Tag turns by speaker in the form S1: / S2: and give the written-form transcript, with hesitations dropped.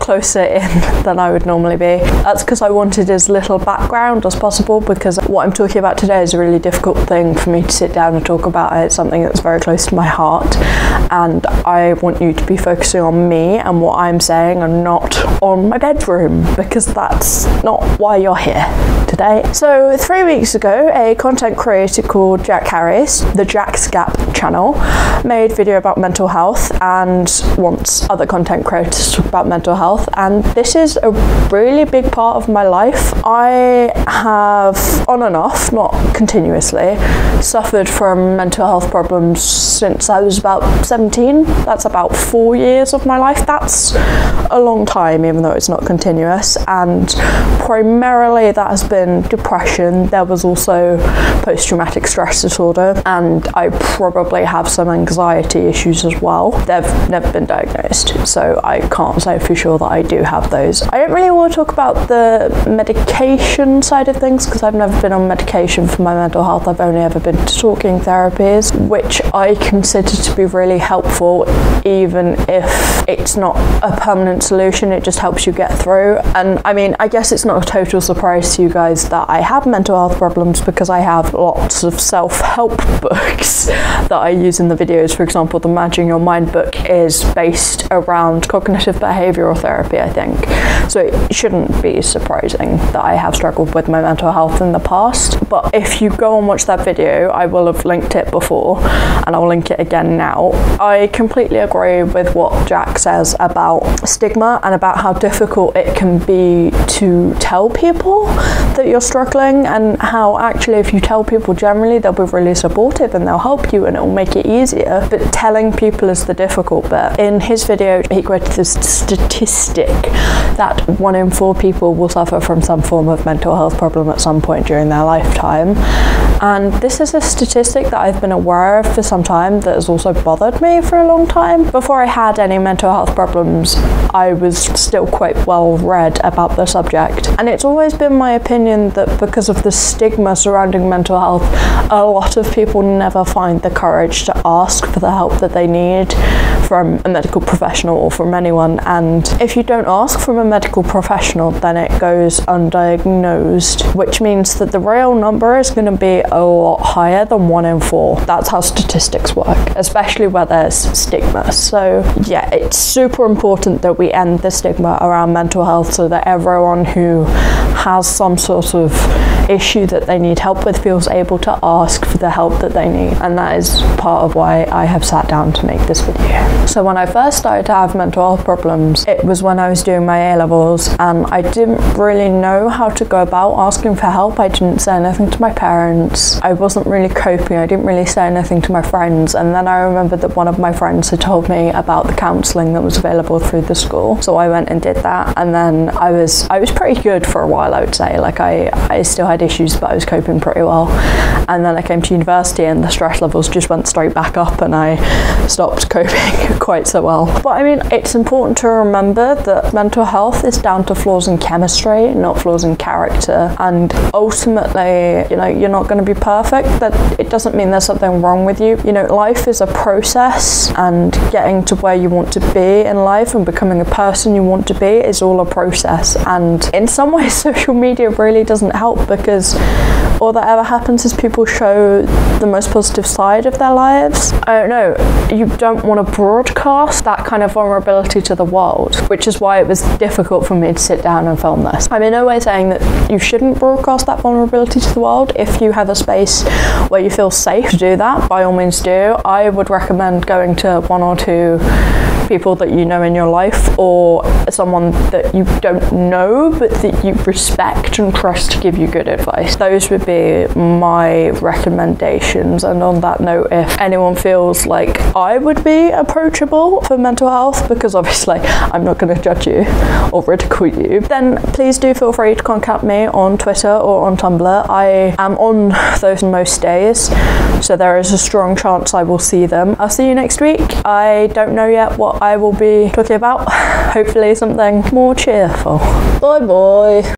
S1: closer in than I would normally be. That's because I wanted as little background as possible, because what I'm talking about today is a really difficult thing for me to sit down and talk about. It's something that's very close to my heart, and I want you to be focusing on me and what I'm saying and not on my bedroom, because that's not why you're here today. So 3 weeks ago, a content creator called Jack Harris, the JacksGap channel, made a video about mental health and wants other content creators to talk about mental health, and this is a really big part of my life. I have, on and off, not continuously, suffered from mental health problems since I was about 17. That's about 4 years of my life. That's a long time, even though it's not continuous, and primarily that has been depression. There was also post-traumatic stress disorder, and I probably have some anxiety issues as well. They've never been diagnosed, so I can't say for sure that I do have those. I don't really want to talk about the medication side of things because I've never been on medication for my mental health. I've only ever been to talking therapies, which I consider to be really helpful, even if it's not a permanent solution. It just helps you get through. And I mean, I guess it's not a total surprise to you guys that I have mental health problems, because I have lots of self-help books that I use in the videos. For example, the Managing Your Mind book is based around cognitive behavioural therapy, I think. So it shouldn't be surprising that I have struggled with my mental health in the past. But if you go and watch that video, I will have linked it before and I'll link it again now. I completely agree with what Jack says about stigma and about how difficult it can be to tell people that you're struggling, and how actually if you tell people generally, they'll be really supportive and they'll help you and it will make it easier. But telling people is the difficult bit. In his video, he quoted this statistic that 1 in 4 people will suffer from some form of mental health problem at some point during their lifetime. And this is a statistic that I've been aware of for some time that has also bothered me for a long time. Before I had any mental health problems, I was still quite well read about the subject. And it's always been my opinion that because of the stigma surrounding mental health, a lot of people never find the courage to ask for the help that they need from a medical professional or from anyone. And if you don't ask from a medical professional, then it goes undiagnosed, which means that the real number is going to be a lot higher than 1 in 4. That's how statistics work, especially where there's stigma. So yeah, it's super important that we end the stigma around mental health so that everyone who has some sort of issue that they need help with feels able to ask for the help that they need. And that is part of why I have sat down to make this video. So when I first started to have mental health problems, it was when I was doing my A-levels, and I didn't really know how to go about asking for help. I didn't say anything to my parents. I wasn't really coping. I didn't really say anything to my friends. And then I remembered that one of my friends had told me about the counselling that was available through the school. So I went and did that, and then I was pretty good for a while, I would say. Like I still had issues, but I was coping pretty well. And then I came to university and the stress levels just went straight back up and I stopped coping quite so well. But I mean, it's important to remember that mental health is down to flaws in chemistry, not flaws in character. And ultimately, you know, you're not going to be perfect. That it doesn't mean there's something wrong with you. You know, life is a process, and getting to where you want to be in life and becoming a person you want to be is all a process. And in some ways, social media really doesn't help, because all that ever happens is people show the most positive side of their lives. I don't know, you don't want to broadcast that kind of vulnerability to the world, which is why it was difficult for me to sit down and film this. I'm in no way saying that you shouldn't broadcast that vulnerability to the world. If you have a space where you feel safe to do that, by all means do. I would recommend going to 1 or 2 people that you know in your life, or someone that you don't know but that you respect and trust to give you good advice. Those would be my recommendations. And on that note, if anyone feels like I would be approachable for mental health, because obviously I'm not going to judge you or ridicule you, then please do feel free to contact me on Twitter or on Tumblr. I am on those most days, so there is a strong chance I will see them. I'll see you next week. I don't know yet what I will be talking about. Hopefully something more cheerful. Bye bye.